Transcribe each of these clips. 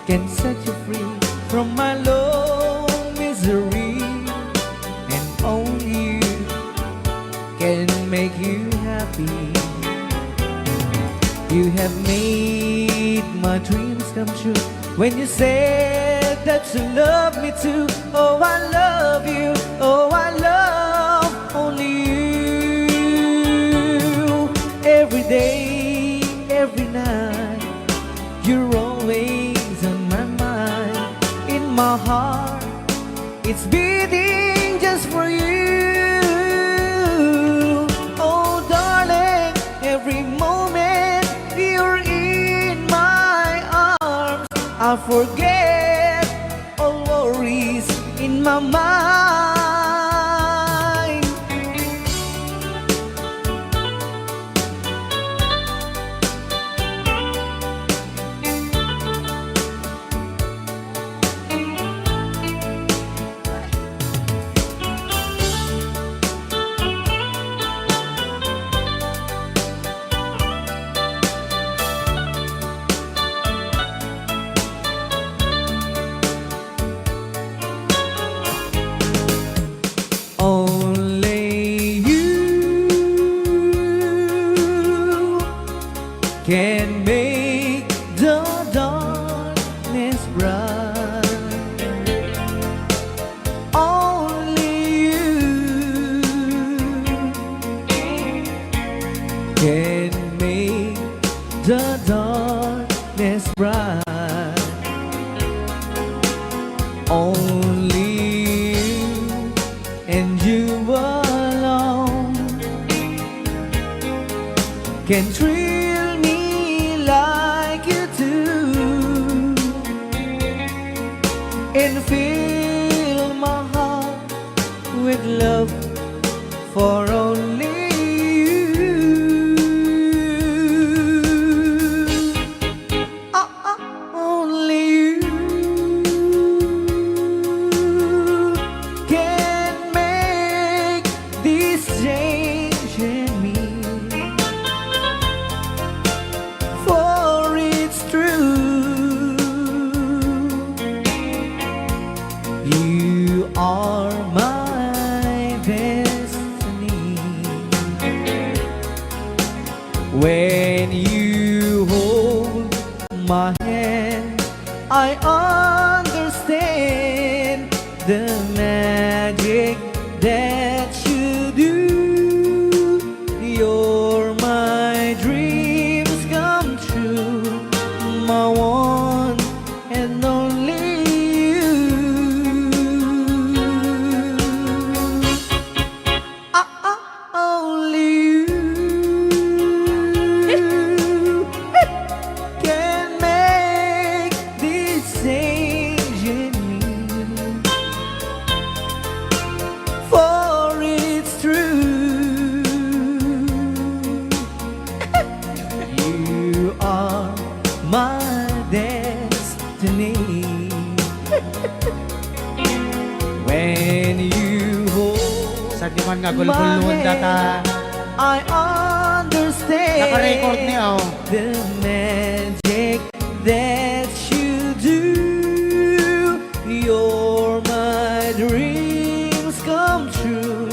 can set you free from my low misery, and only you can make you happy. You have made my dreams come true when you said that you love me too. Oh, I love you. Oh, I love only you. Every day, every night, you're always on my mind. In my heart, it's beating just for you. Oh, darling, every moment you're in my arms, I forget all worries in my mind. Only you can make the darkness bright. Only you can make the darkness bright. Only you and you alone can thrill me like you do, and fill my heart with love for only you. Only you can make this change in me, for it's true. You are my destiny. When you hold my hand, I understand the magic that you do. You're my dreams come true, my one and only you. Only you can make this change in me, for it's true. You are my destiny. When you hold Sa di man nga my gulgulon data. hand, I understand Naka-record niya, oh. the magic that you do. You're my dreams come true,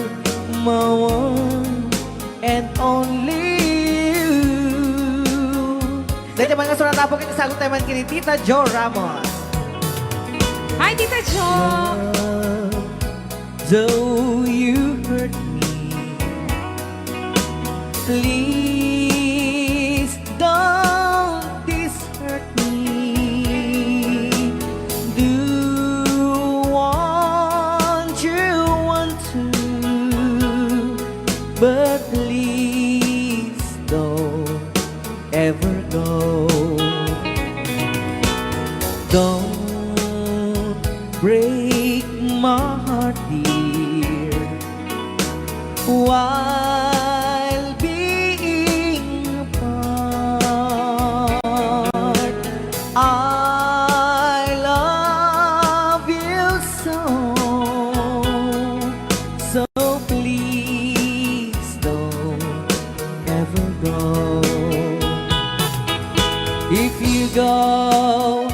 my one and only you. Dahil naman nga sunat po kita sagot tayo man kini Tita Jo Ramos. Hi, Tita Jo! Though you hurt me, please don't dishurt me. Do what you want to, but please don't ever go. Don't break my heart, dear, while being apart. I love you so, so please don't ever go. If you go,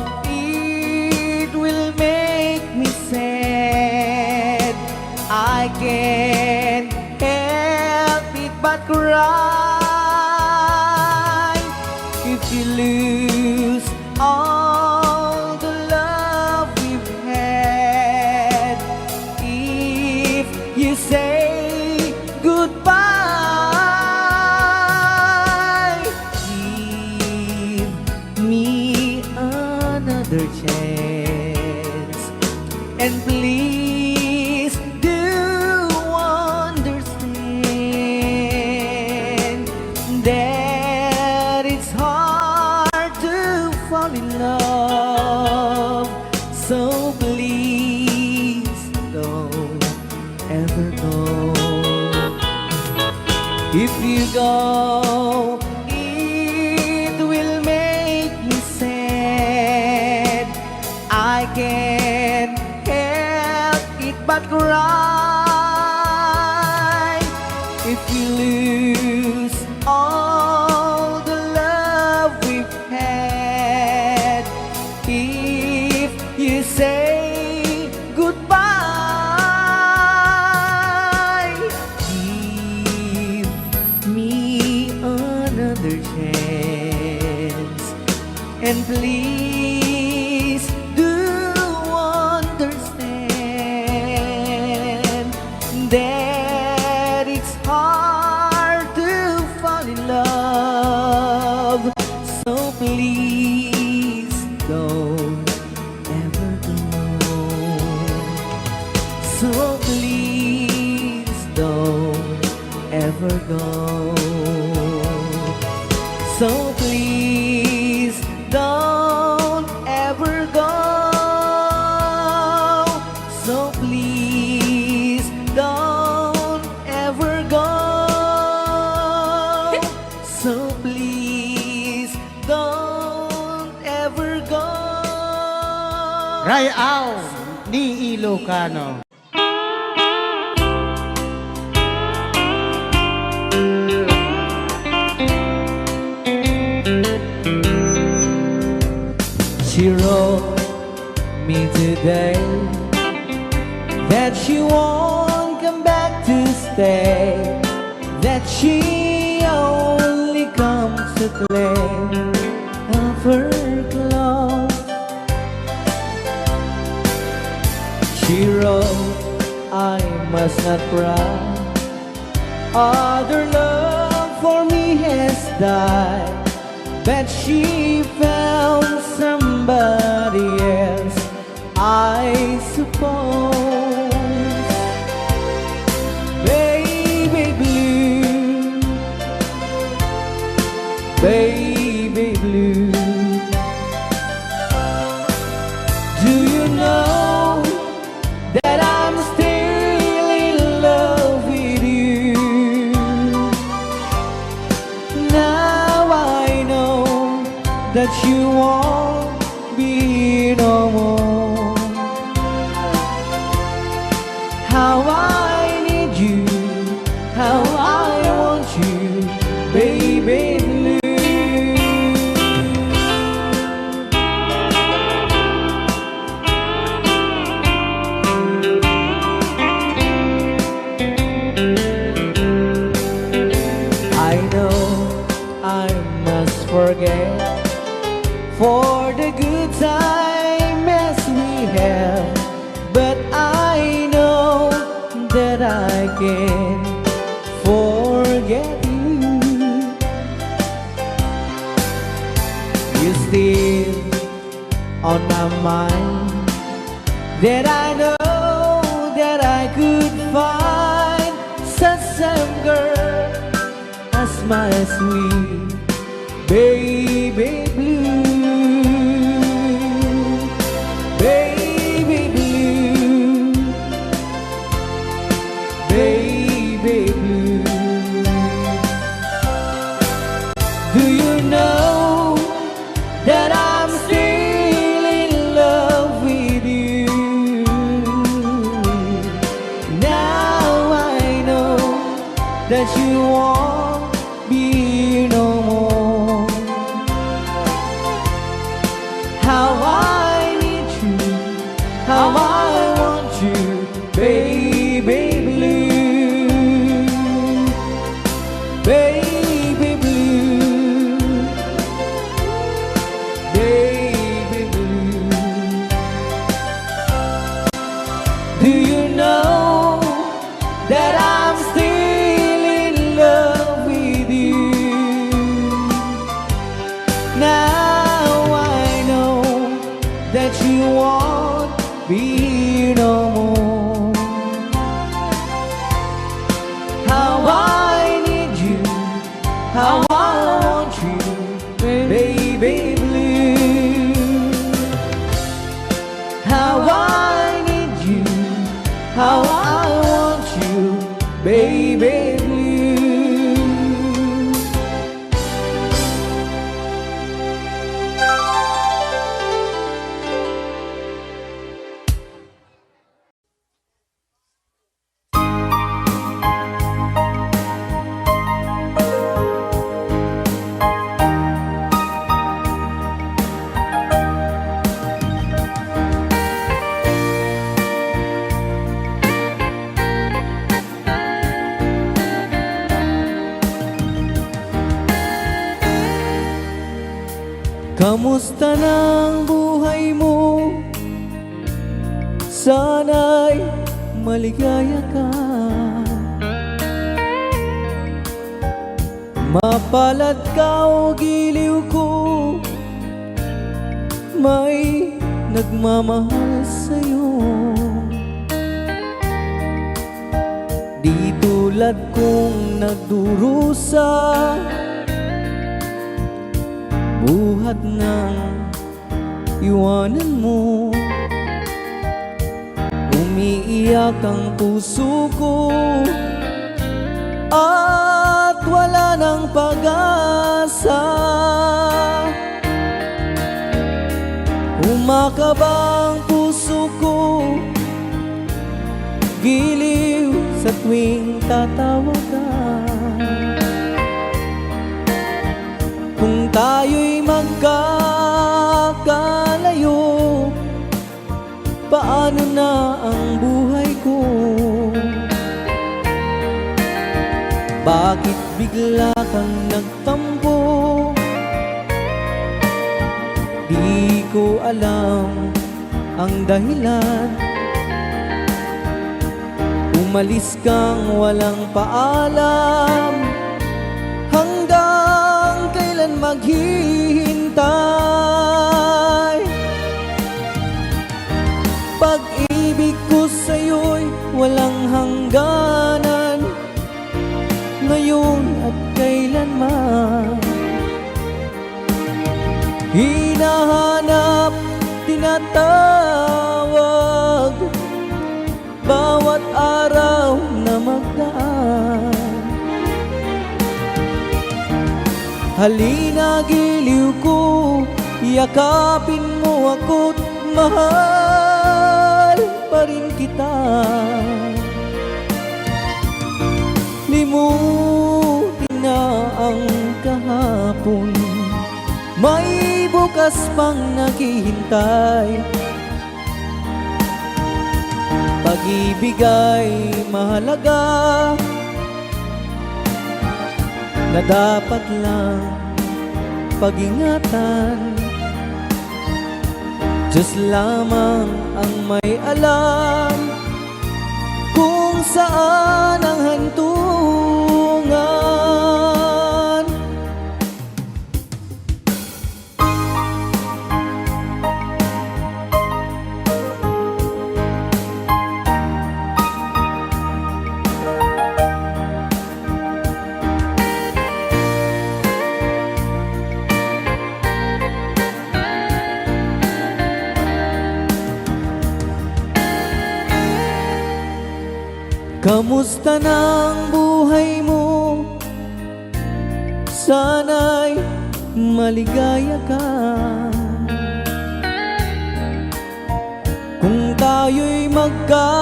I can't help it but cry if you lose all the love we've had. If you say goodbye, give me another chance, and please do understand that it's hard to fall in love. So please don't ever go. If you go, it will make me sad. I can't help it but cry if you lose all the love we've had. If you say goodbye, give me another chance, and please do understand that it's hard to fall in love. So please don't ever go. So please don't ever go. So please don't ever go. So please don't ever go. So please don't ever go. Rayaw ni Ilocano. She wrote me today that she won't come back to stay, that she only comes to play of her clothes. She wrote, I must not cry, other love for me has died, but she found somebody else, I suppose. Baby blue, baby blue, do you know that I'm still in love with you? Now I know that you won't be no more. How I need you, how I want you, baby blue. I know I must forget for the good time as we have, but I know that I can forget you. You're still on my mind, that I know that I could find such some girl as my sweet baby blue. Baby blue, baby blue, do you know that I'm still in love with you? Now I know that you won't be no more. How I need you, how I want you, baby blue. that you won't be here no more. How I need you, how I want you, baby blue. How I need you, how I want you, baby blue. Kamusta ng buhay mo? Sana'y maligaya ka. Mapalad ka o giliw ko, may nagmamahal sa'yo. Di tulad kong nagdurusa, buhat ng iwanan mo. Umiiyak ang puso ko at wala ng pag-asa. Umakaba ang puso ko, giliw sa tuwing tatawag ka. Kung tayo'y magkakalayo, paano na ang buhay ko? Bakit bigla kang nagtampo? Di ko alam ang dahilan. Umalis kang walang paalam, hanggang kailan maghihintay? Pag-ibig ko sa'yo'y walang hangganan, ngayon at kailanman. Hinahanap, tinatawag, bawat araw na magdaan. Halina giliw ko, yakapin mo ako't mahal pa rin kita. Limutin na ang kahapon, may bukas pang naghihintay. Pag-ibig ay mahalaga, na dapat lang pag-ingatan. Diyos lamang ang may alam kung saan ang hantungan. Kamusta ng buhay mo? Sana'y maligaya ka. Kung tayo'y magkakalayo,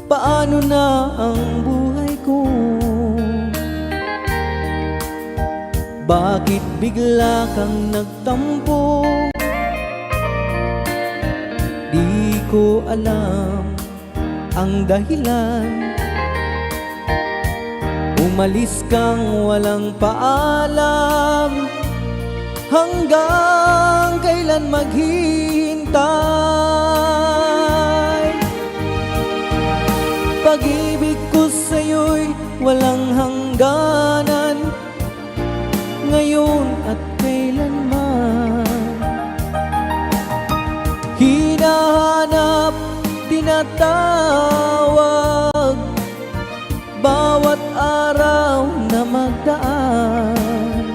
paano na ang buhay ko? Bakit bigla kang nagtampo? Di ko alam ang dahilan. Umalis kang walang paalam, hanggang kailan maghihintay? Pag-ibig ko sa'yo'y walang hangganan, ngayon at kailanman. tinatawag bawat araw na magdaan.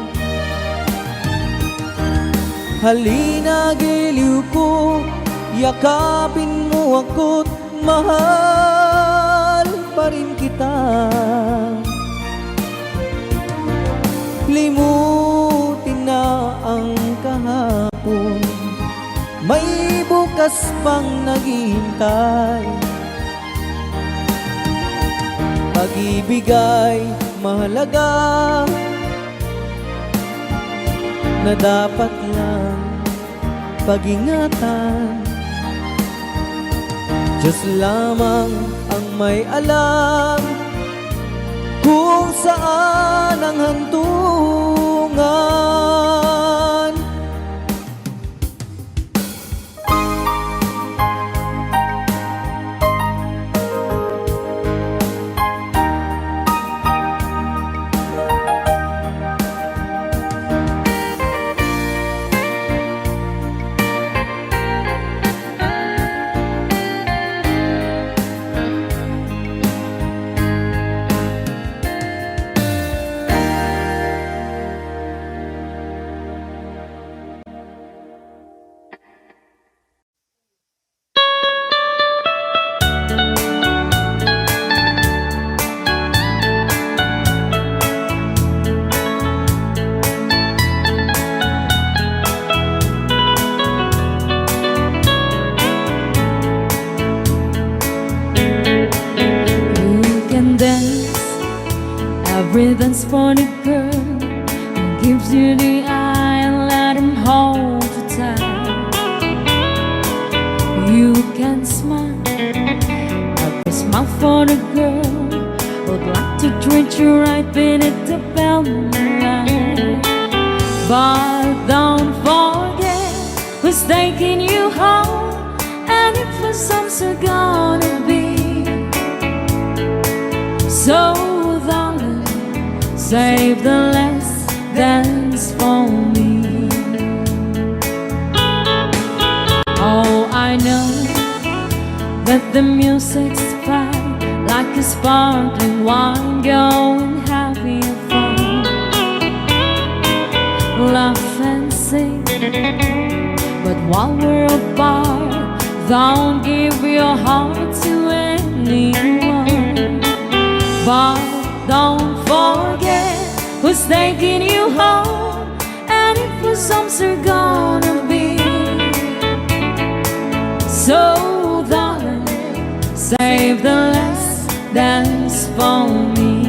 Halina giliw ko, yakapin mo ako't mahal pa rin kita. Limutin na ang kahapon, may bukas pang naghihintay. Pag-ibig ay mahalaga na dapat lang pag-ingatan. Diyos lamang ang may alam kung saan ang hantungan. Rhythms for the girl who gives you the eye and let him hold you tight. You can smile, every smile for the girl who'd like to treat you right beneath the velvet light. But don't forget who's taking you home, and if for some are gonna be. So save the last dance for me. Oh, I know that the music's fine, like a sparkling wine, going happy and fun. Laugh and sing, but while we're apart, don't give your heart to anyone. But don't forget who's taking you home, and if your songs are gonna be. So darling, save the last dance for me.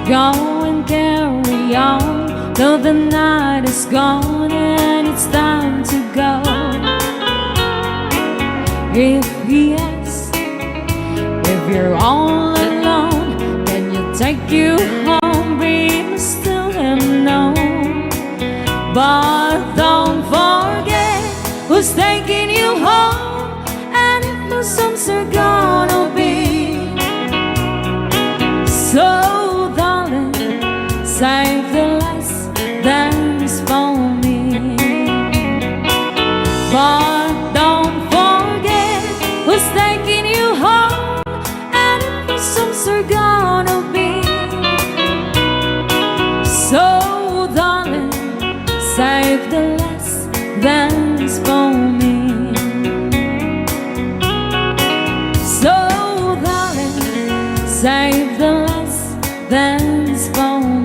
Go and carry on till the night is gone and it's time to go. If he asks if you're all alone, then you take you home, we must tell him no. But don't forget who's taking you home, and if no songs are gonna be. So save the last dance for me. But don't forget who's taking you home, and if the songs are gonna be. So darling, save the last dance for me. So darling, save the last dance for me.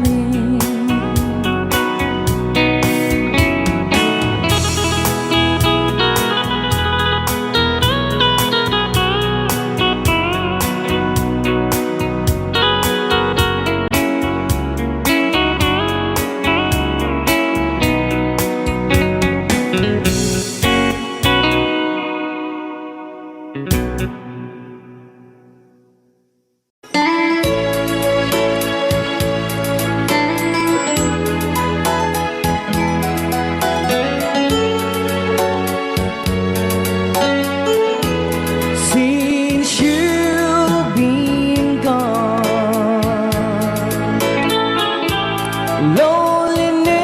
Since you've been gone, loneliness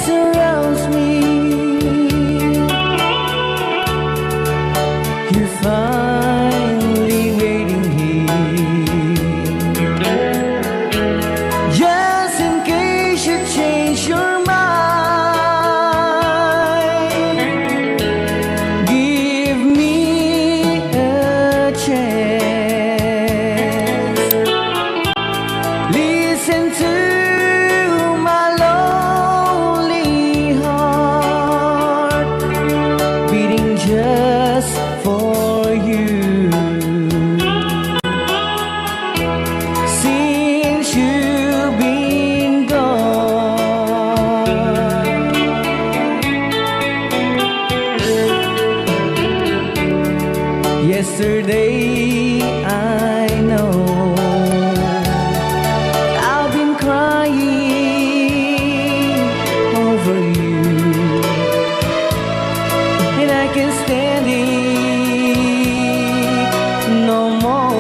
surrounds me. You're finally waiting here, just in case you change your mind. Give me a chance. Listen to my lonely heart beating just for you. Since you've been gone, yesterday I know I've been crying over you, and I can't stand it no more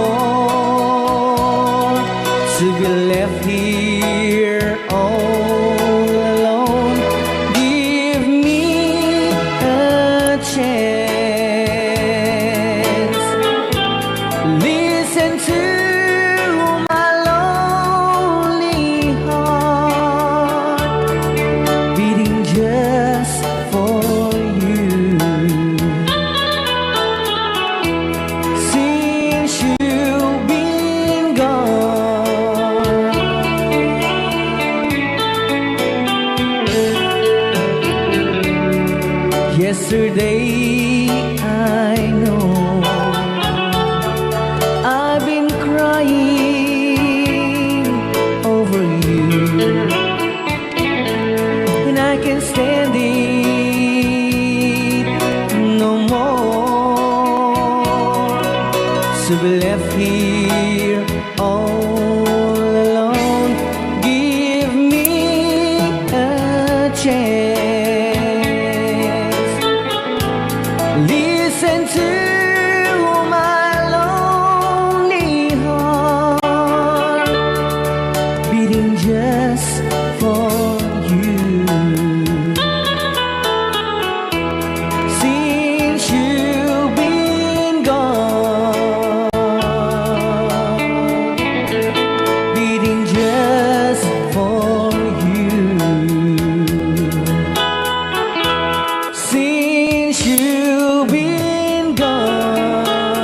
to be left here all alone. Give me a chance. Listen to my lonely heart beating just for you. Since you've been gone, yesterday I know I've been crying over you, and I can't stand it no more to be left here all alone. Give me a chance. Listen to my lonely heart beating just for you. Since you've been gone, beating just for you. Since you've been gone,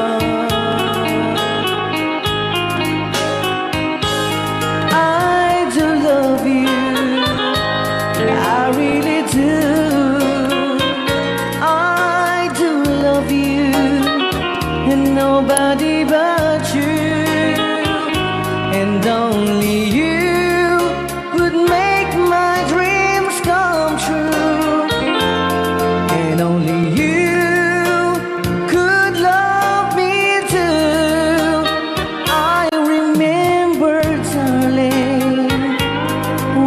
I do love you, I really do. I do love you, and nobody but you, and only you would make my dreams come true, and only you could love me too. I remember, darling,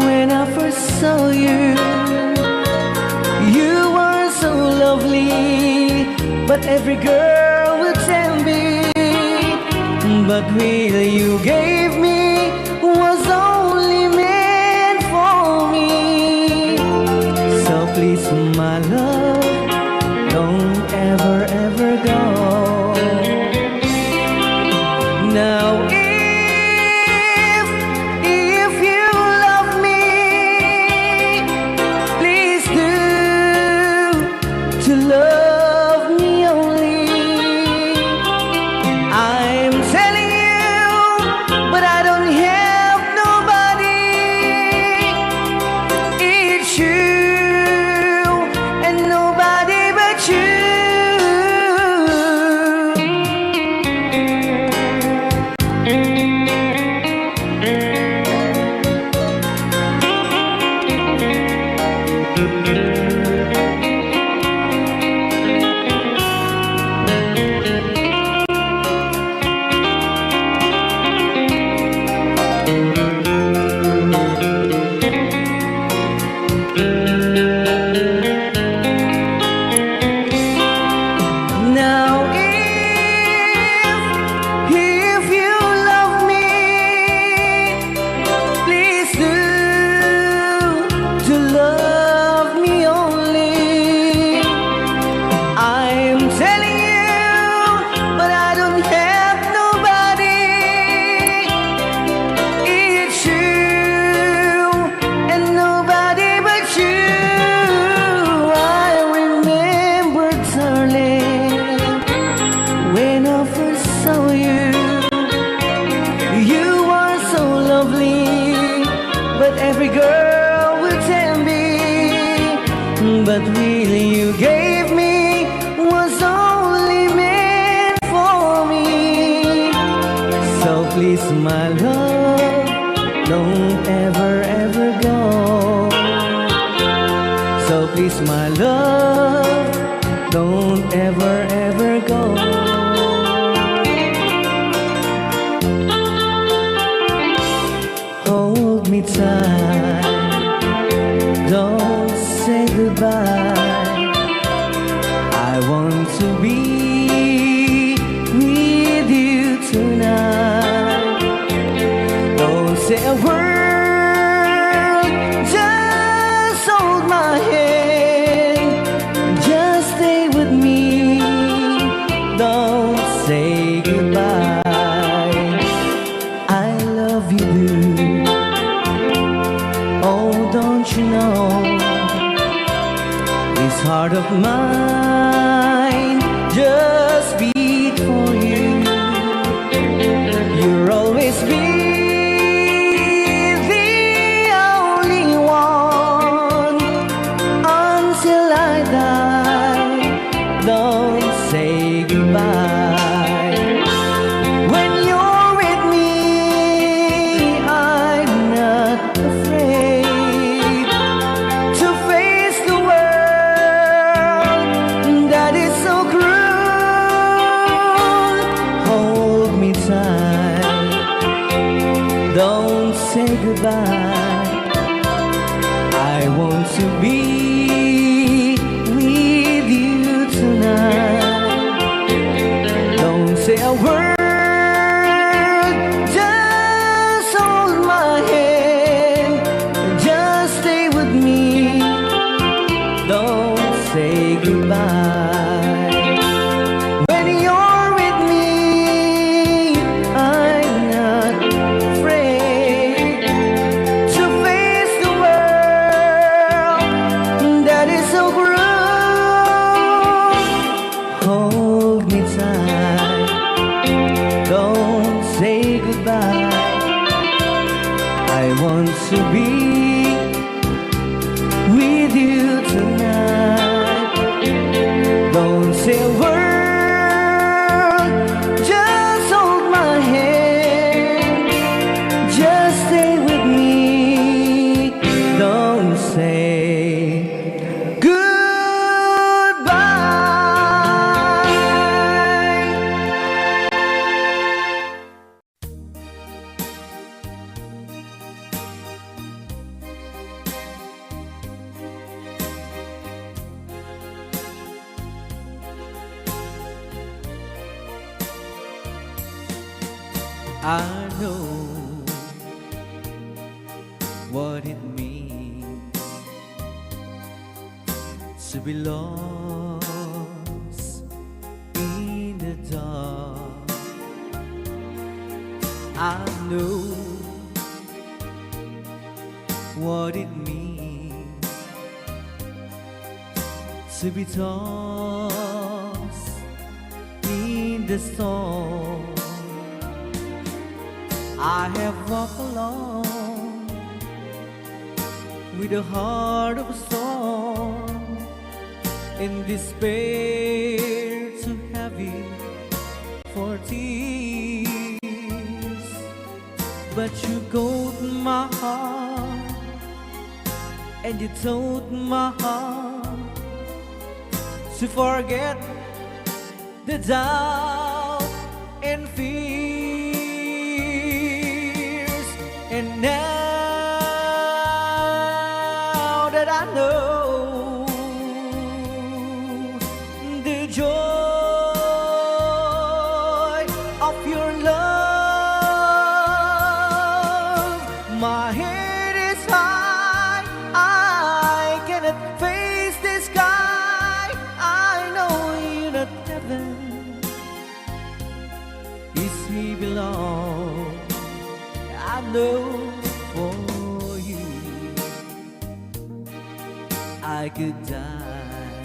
when I first saw you, you were so lovely, but every girl would tell me, but will you gave me was only meant for me. So please, my love, don't ever, ever go. Now, if you love me, please do to love me only. I'm telling you, but I don't have nobody. It's you and no please, my love, don't ever, ever go. So please, my love, don't ever, ever go. Hold me tight, don't say goodbye. I want to be with you tonight. Don't say a word, just hold my hand, just stay with me. Don't say goodbye. I love you, dude. Oh, don't you know, this heart of mine just beat for you. You'll always be the only one until I die. Don't say goodbye. When you're with me, I'm not afraid to face the world that is so cruel. Hold me tight, don't say goodbye. I want to be with you tonight. Don't say a word, just hold my hand, just stay with me. Don't say goodbye. When you're with me, I'm not afraid to face the world that is so cruel. Hold me tight, don't say goodbye. I want to be with you tonight. Don't say a word, just hold my hand, just stay with me. Don't say goodbye. I know what it means to be lost in the dark. I know what it means to be tossed in the storm. I have walked alone with a heart of a storm, in despair too heavy for tears. But you got my heart, and you told my heart to forget the doubt and fears. And now that I know the joy of your love, my head is high, I cannot face the sky. I know you're not heaven, is we belong. I know for you I could die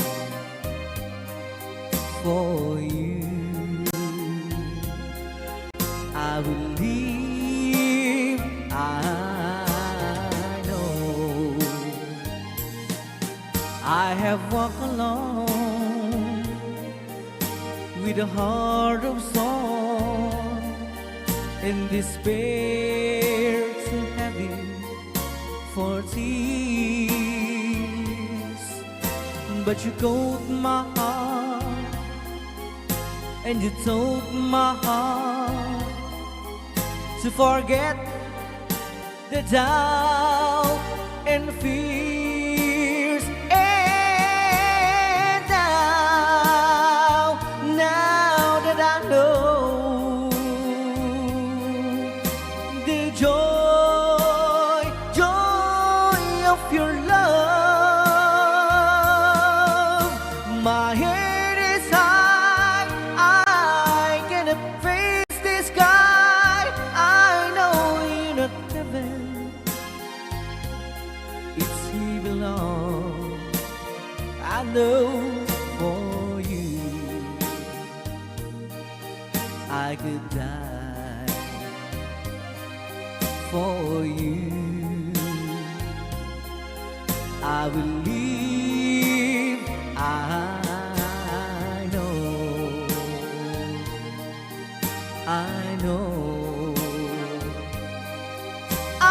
for you. I will live, I know. I have walked alone with a heart of song, and despair too heavy for tears. But you called my heart, and you told my heart to forget the doubt and fears. And now that I know the joy of your love, my head is high, I cannot face the sky. I know you're not heaven, it's here below. I know for you I could die for you. I will live, I know, I know, I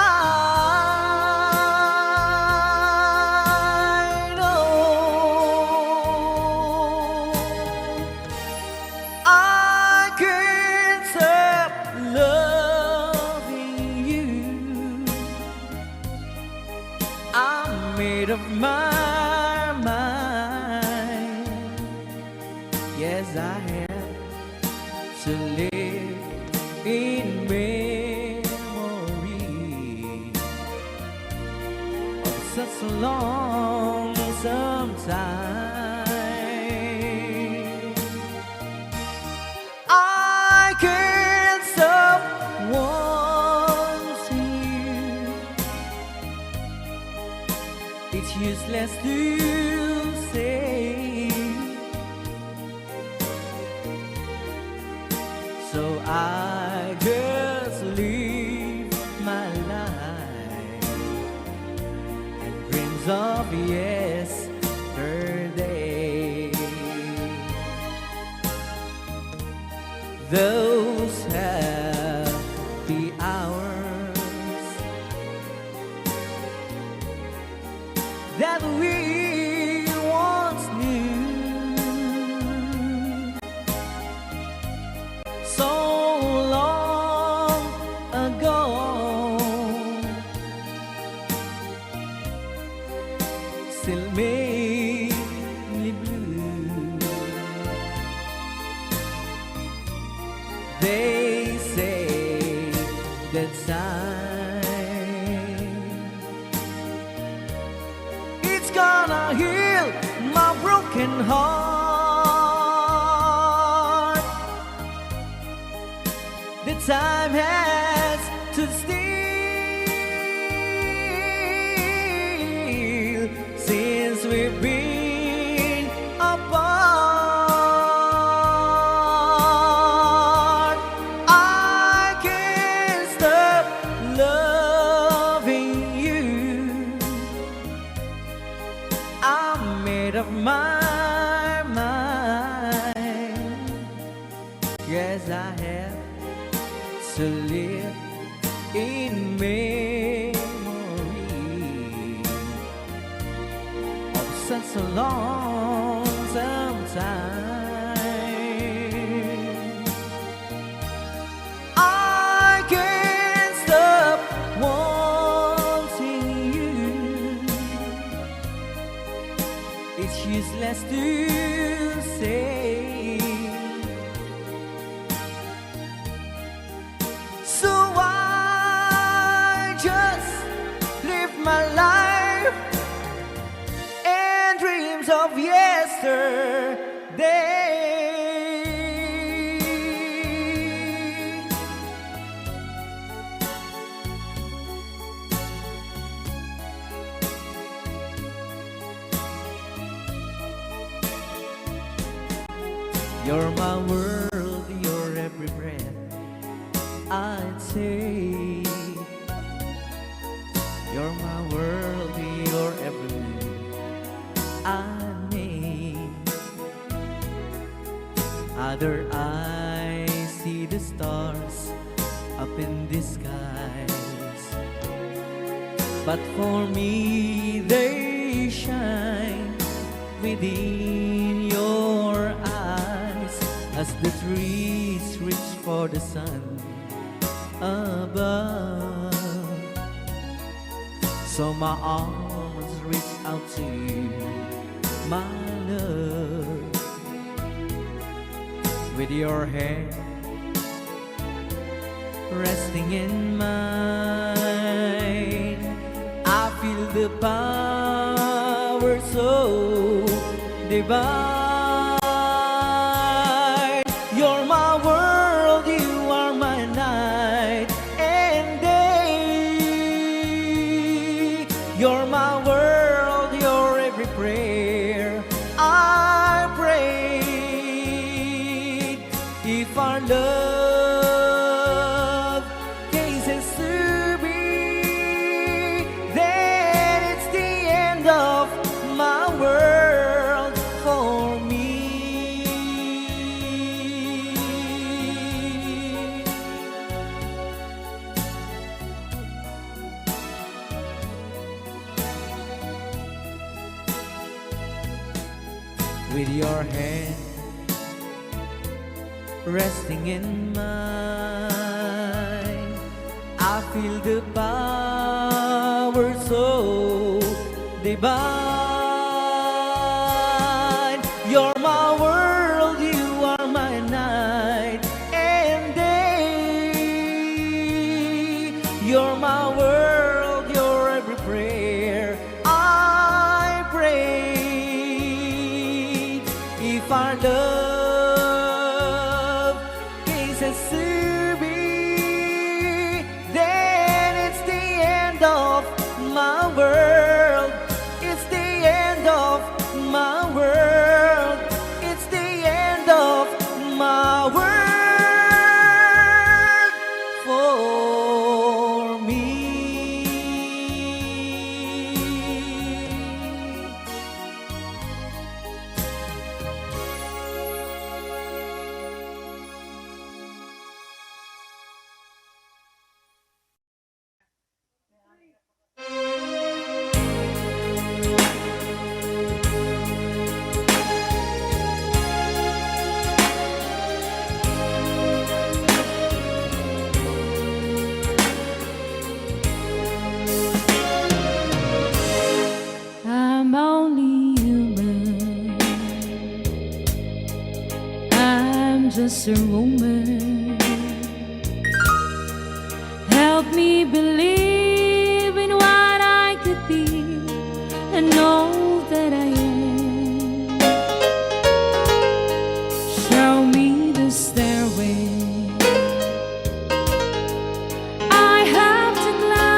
know. I can't stop loving you. I'm made of my mind. Yes, I have to live in memory of such a lonesome time. I can't stop wanting you. It's useless to say, so I just live my life and dreams of yesterday. Those happy hours that we once knew, so long ago, still make me blue. They say that time it's gonna heal my broken heart. The time has to steal since we've been apart. I can't stop loving you. I'm made of my mind. Yes, I have to live in memory of such a lonesome time. I can't stop wanting you. It's useless to say, so I just live my life and dreams of yesterday. You're my world, your every breath I'd take. You're my world, your every move I make. Other eyes see the stars up in the skies, but for me they shine within your eyes as the trees reach for the sun above. So my arms reach out to you, my love, with your hand resting in mine. I feel the power so divine. You're my world, you are my night and day. You're my world, your every prayer I pray. If our love cases to be, then it's the end of my world for me. With your hand resting in mine, I feel the power so divine. You're my world, you are my night and day. You're my world, your every prayer I pray. If our love cases to be, then it's the end of my world. It's the end of my world. It's the end of my world for me. I'm only human. I'm just a woman. Help me believe in what I could be and know that I am. Show me the stairway I have to climb.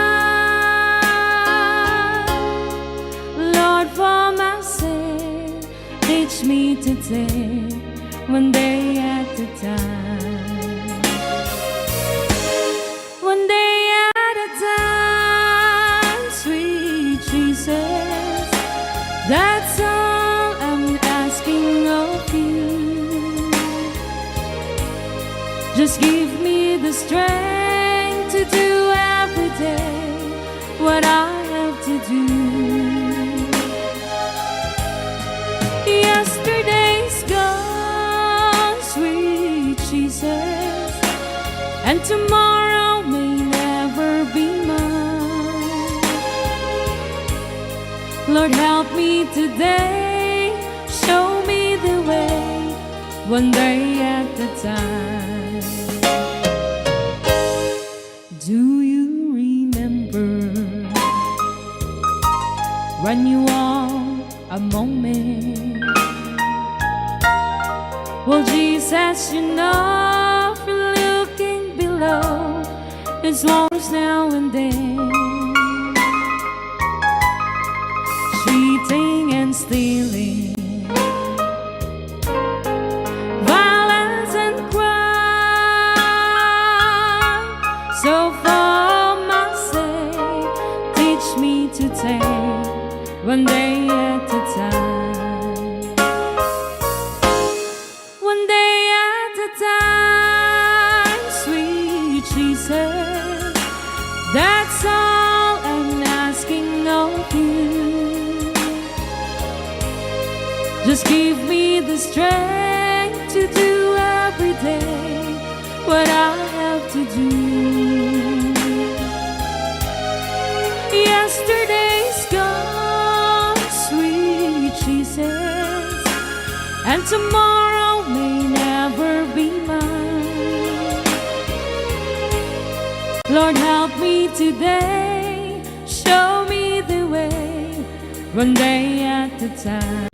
Lord, for my sake, teach me to take one day at a time. One day at a time, sweet Jesus. That's all I'm asking of you. Just give me the strength to do every day what I have to do. Yesterday's gone, sweet Jesus, and tomorrow may never be mine. Lord, help me today, show me the way, one day at a time. Do you remember when you walk a moment? Well, Jesus, you know, from looking below, it's once now and then, cheating and stealing, violence and crime. So for my sake, teach me to take one day at a time. One day at a time, sweet Jesus. Just give me the strength to do every day what I have to do. Yesterday's gone, sweet Jesus, and tomorrow may never be mine. Lord, help me today, show me the way, one day at a time.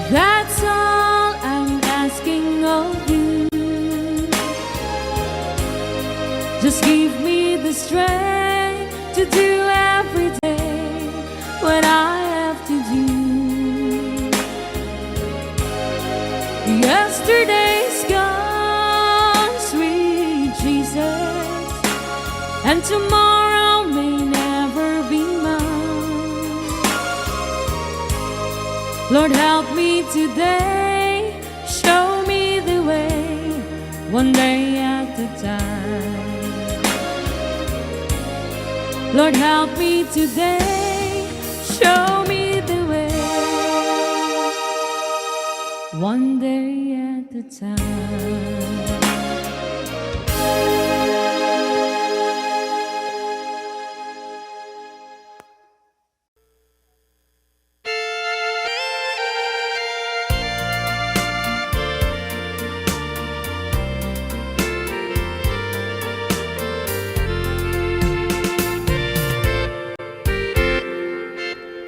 That's all I'm asking of you. Just give me the strength to do every day what I have to do. Yesterday's gone, sweet Jesus, and tomorrow may never be mine. Lord, help me today, show me the way, one day at a time. Lord, help me today, show me the way, one day at a time.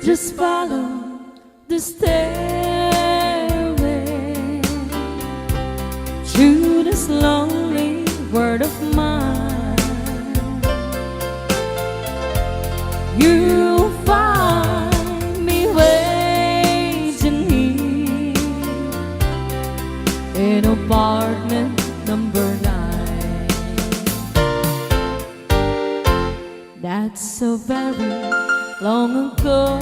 Just follow the stairway through this lonely world of mine. You'll find me waiting here in apartment number 9. That's so very long ago.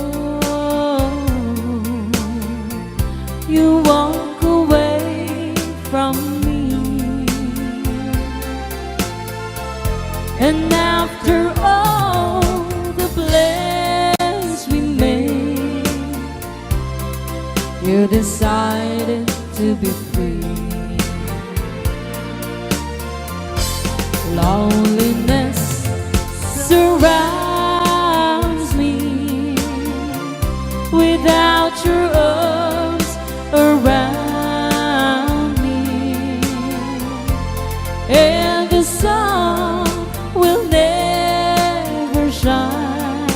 You walk away from me, and after all the plans we made, you decided to be free. Loneliness surrounds me without your arms around me, and the sun will never shine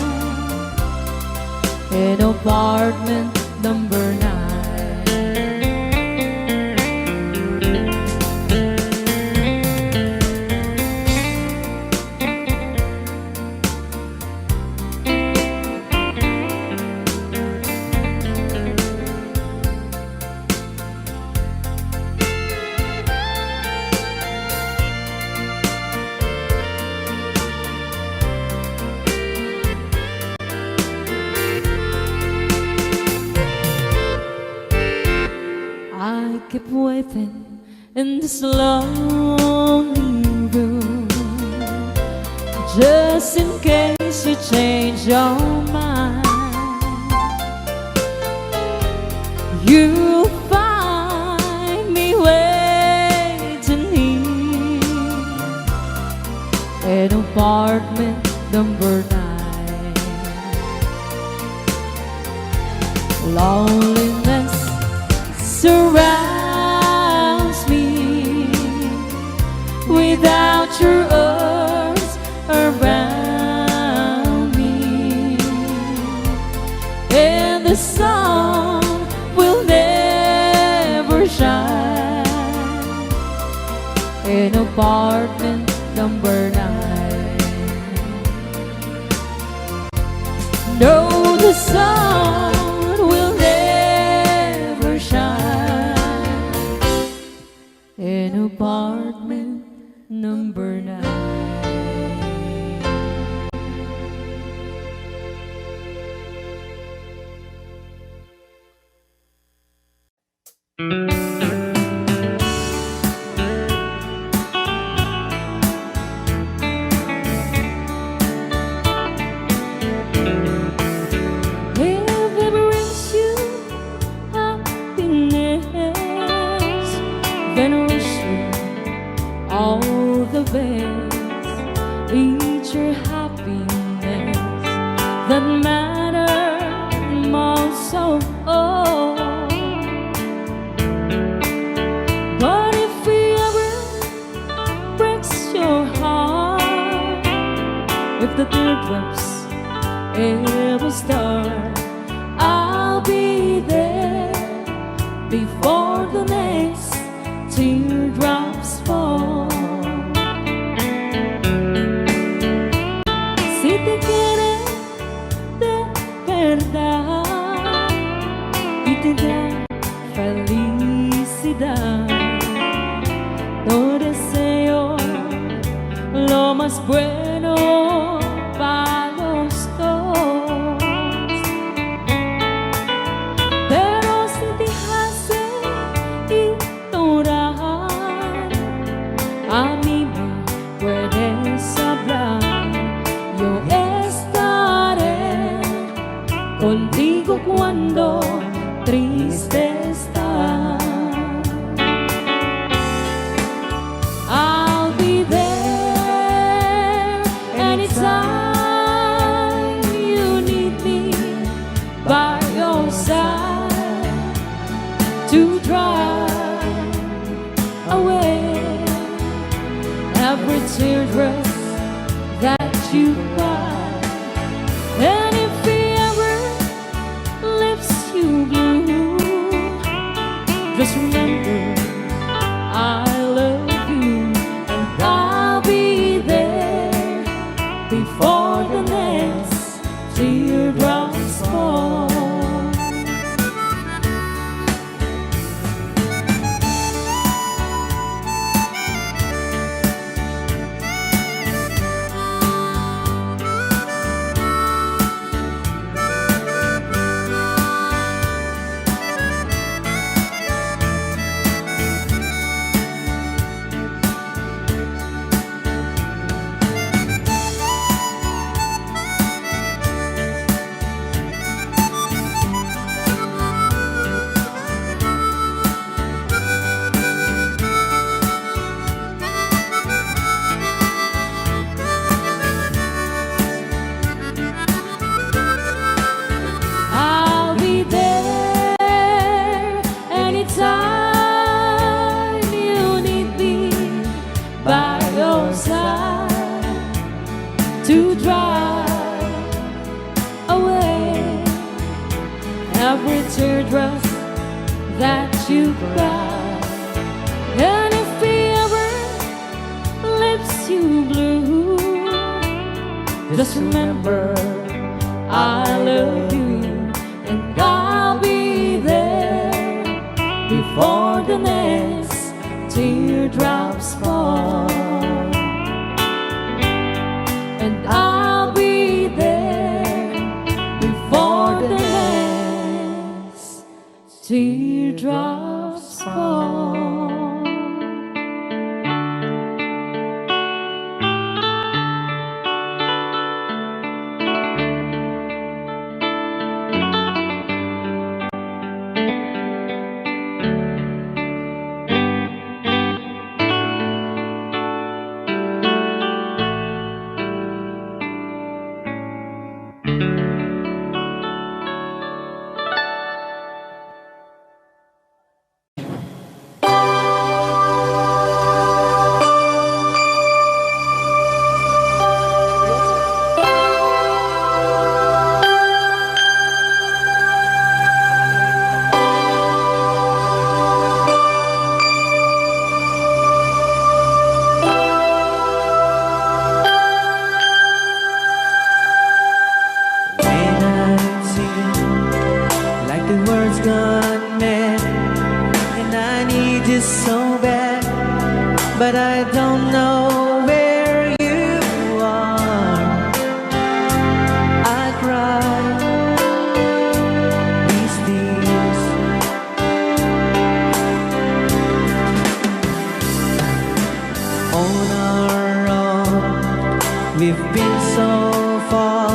in apartment number 9. I keep waiting in this lonely room, just in case you change your mind. You'll find me waiting here in apartment number 9. Loneliness surrounds me without your arms around me, in apartment number 9. No, the sun will never shine in apartment number 9. If it brings you happiness, then wish you all the best. Eat your happiness that matters most of all. But if he ever breaks your heart, if the teardrops ever start, I'll be there before the next teardrops fall. Si te quieres de verdad y te da felicidad, no deseo lo más bueno para los dos. Pero si te hace ignorar, a mí me puedes hablar. Yo estaré contigo cuando triste estás. I'll be there anytime you need me, by your side to drive away every teardrop that you cry. And if he ever leaves you blue, just remember I love you, and I'll be there before the next teardrops fall. I'll be there anytime you need me, by your side to drive away every teardrop that you cry. And if he ever leaves you blue, just remember I love you, and I'll be there before the next teardrops fall. And I'll be there before the next teardrops fall. and I need you so bad, but I don't know where you are. I cry these tears. On our own, we've been so far,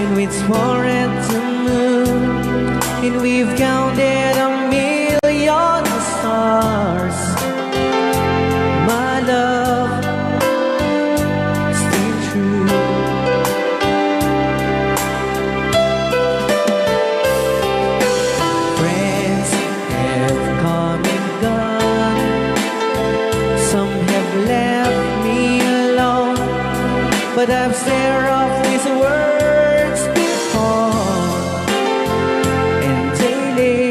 and we've sworn to move, and we've counted a million stars. My love, stay true. Friends have come and gone, some have left me alone, but I've stared off these words before, and daily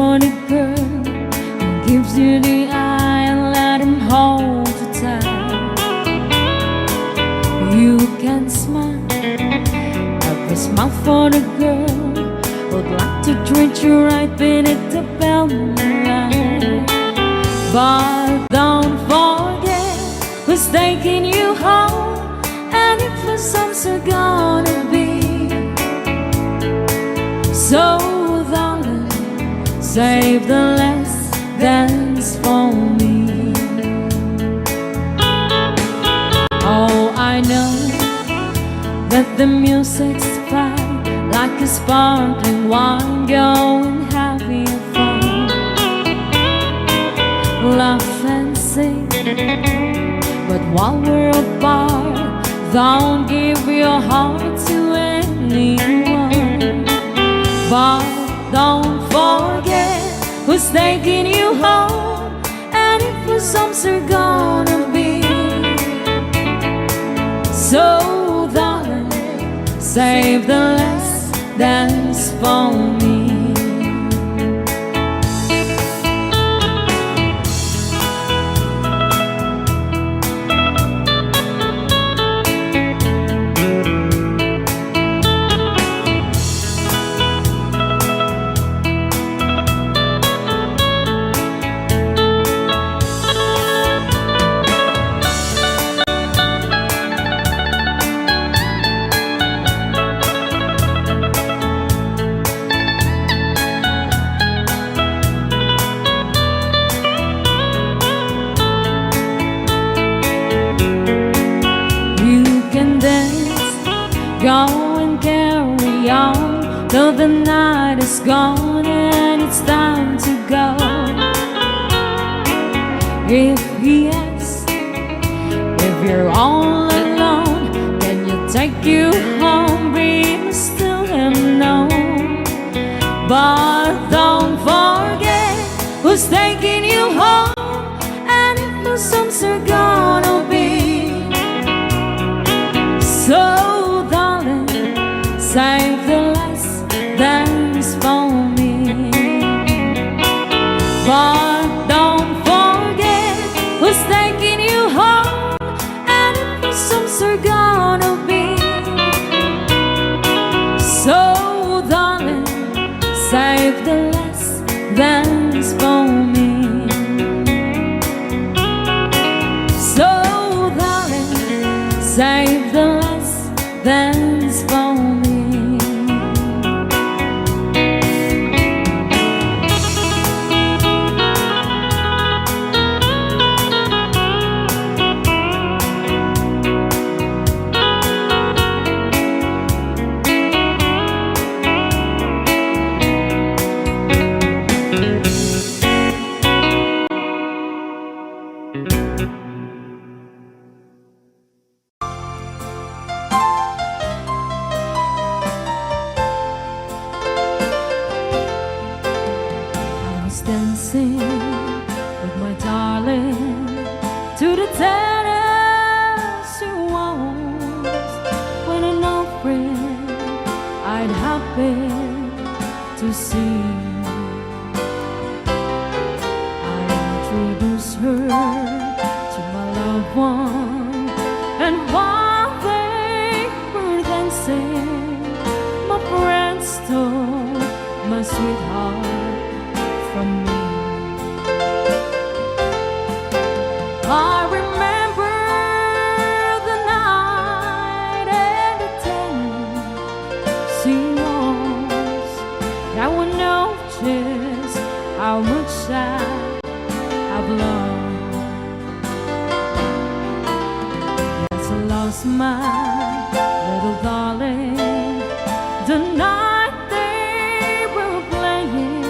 funny girl who gives you the eye and let him hold you tight. You can smile, every smile for the girl would like to treat you right beneath the moonlight. But don't forget who's taking you home, and if the sun's gonna be. So darling, save the last dance for me. Oh, I know that the music's fine, like a sparkling wine, going having fun. Laugh and sing, but while we're apart, don't give your heart to anyone. But don't forget who's taking you home, and if the songs are gonna be. So darling, save the last dance for me. Go and carry on till the night is gone and it's time to go. If he asks if you're all alone, can you take you home? Be still him no. But don't forget who's taking you home, and if the songs are gonna be. So save the last dance for me. But don't forget who's taking you home, and if the songs are gonna be. So darling, save the last dance for me. So darling, save the last dance for me. Dancing with my darling to the Tennessee waltz, when an old friend I'd happen to see. I introduced her to my loved one, and while they were dancing, my friend stole my sweetheart from me. I remember the night and the Tennessee waltz. Now I know just how much I've loved. Yes, I lost my little darling the night they were playing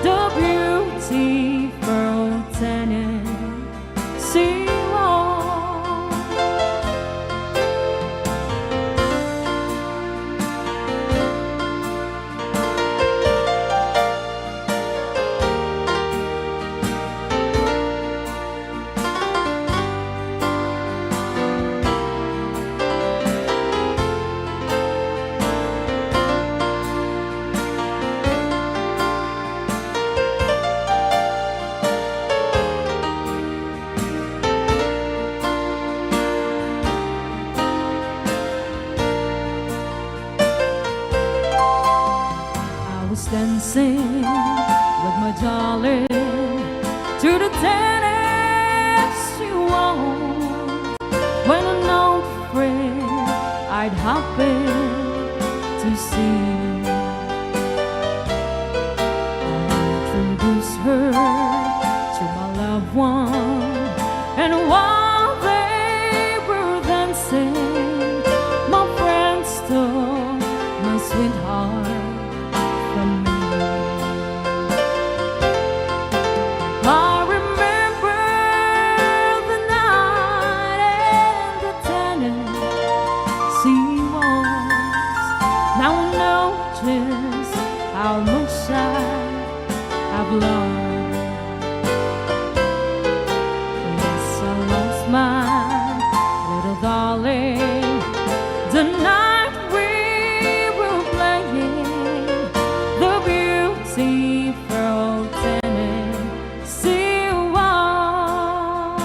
the beautiful Tennessee waltz. tennis she won't. When an old friend I'd happen to see, introduce her to my loved one, and while they were dancing, my friend stole my sweetheart from me. I remember the night and the Tennessee walls. Now I know just how much I've learned. Yes, I lost my little darling the night we were playing the beautiful Tennessee waltz.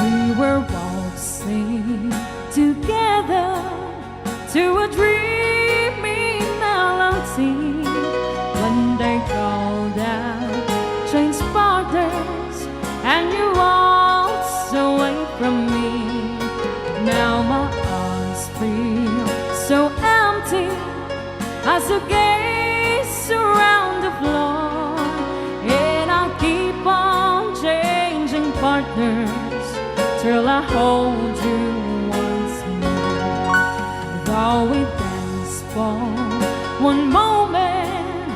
We were waltzing together to a dreamy melody when they called out change partners and you waltzed away from me. Now my arms feel so empty as I gaze around the floor, and I keep on changing partners till I hold you once more. Though we dance for one moment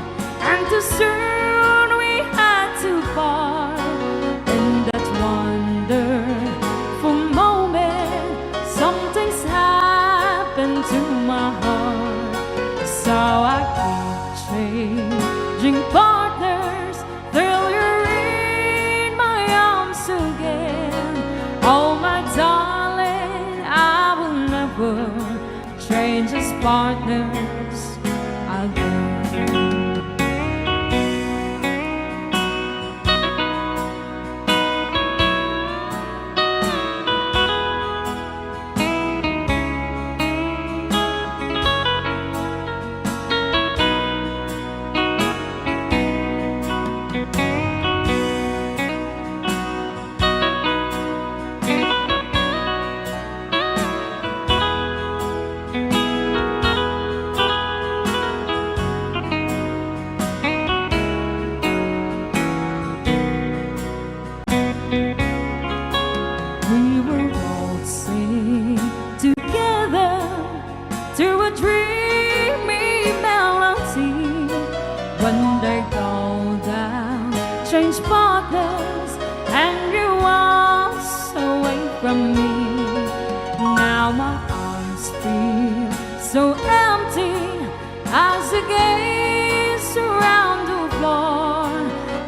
and too soon we had to part, in that wonderful moment something's happened to my heart. So I keep changing partners till you're in my arms again. Oh my darling, I will never change as partners again. We were waltzing together to a dreamy melody when they called out change partners and you waltzed away from me. Now my arms feel so empty as I gaze around the floor,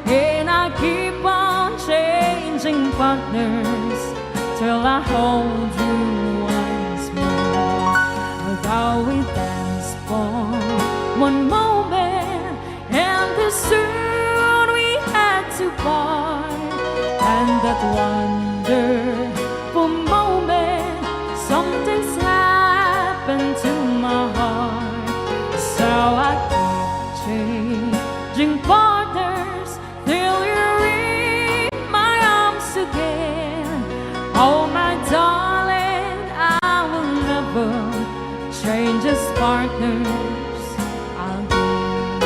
and I keep on changing partners till I hold you once more. Though we dance for one moment and too soon we had to part, and that wonderful moment something's happened to my heart. So I keep changing partners till you're in my arms again. Oh my darling, I will never change as partners again.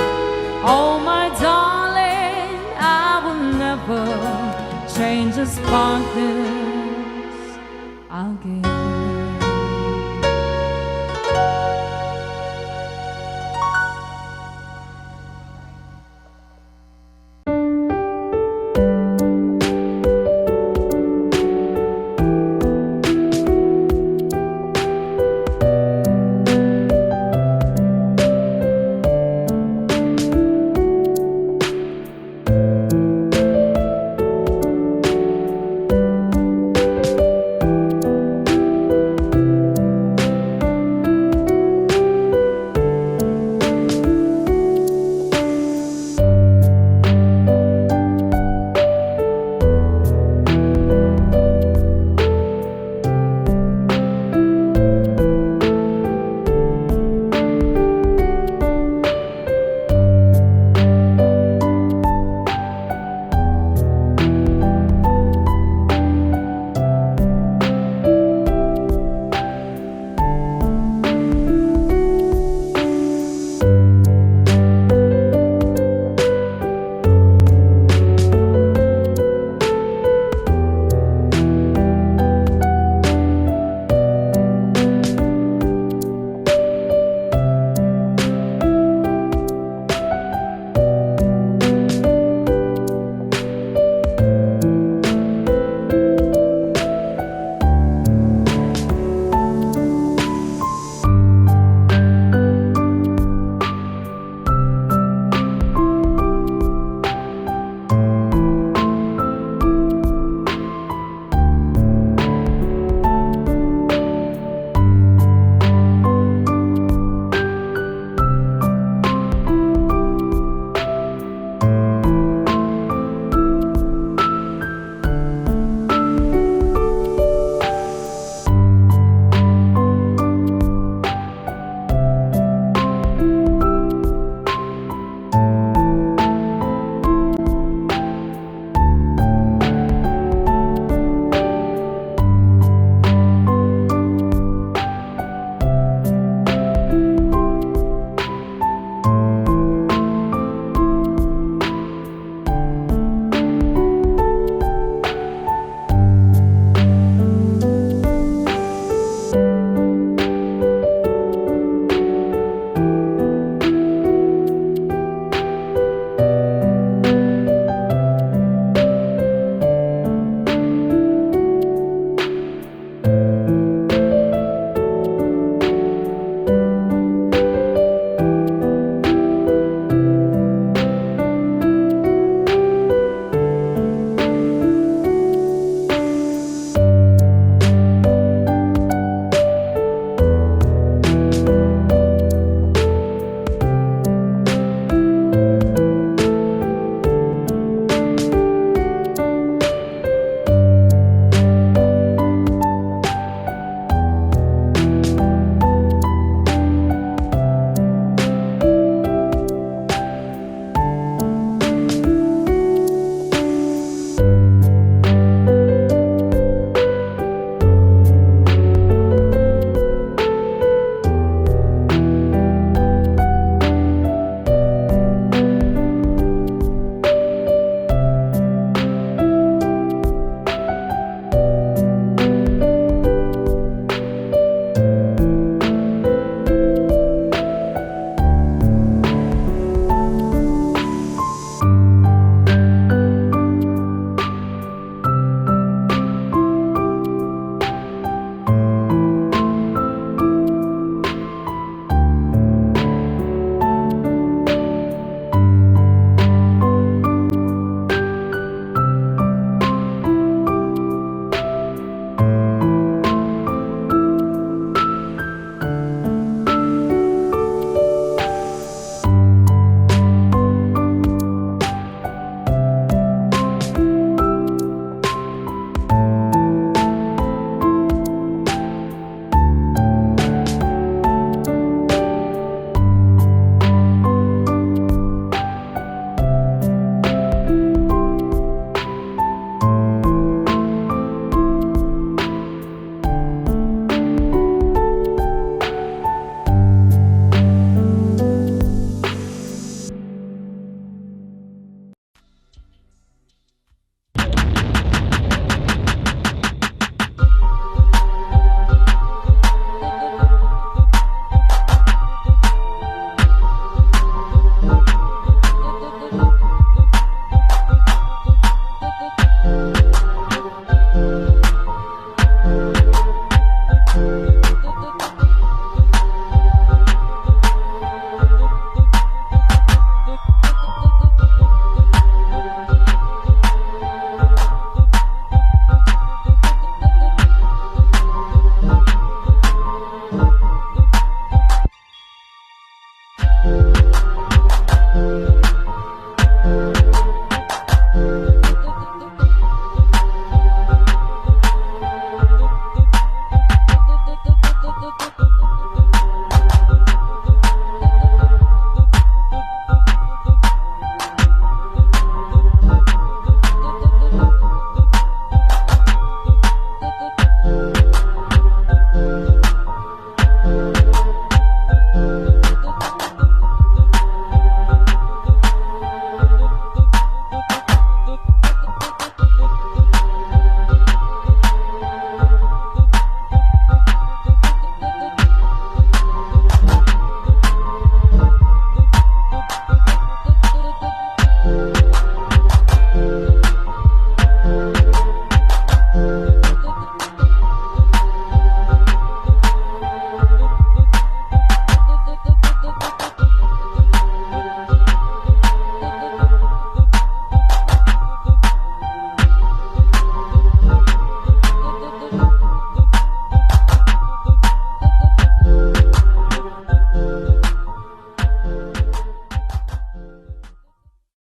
Oh my darling, I will never change as partners again.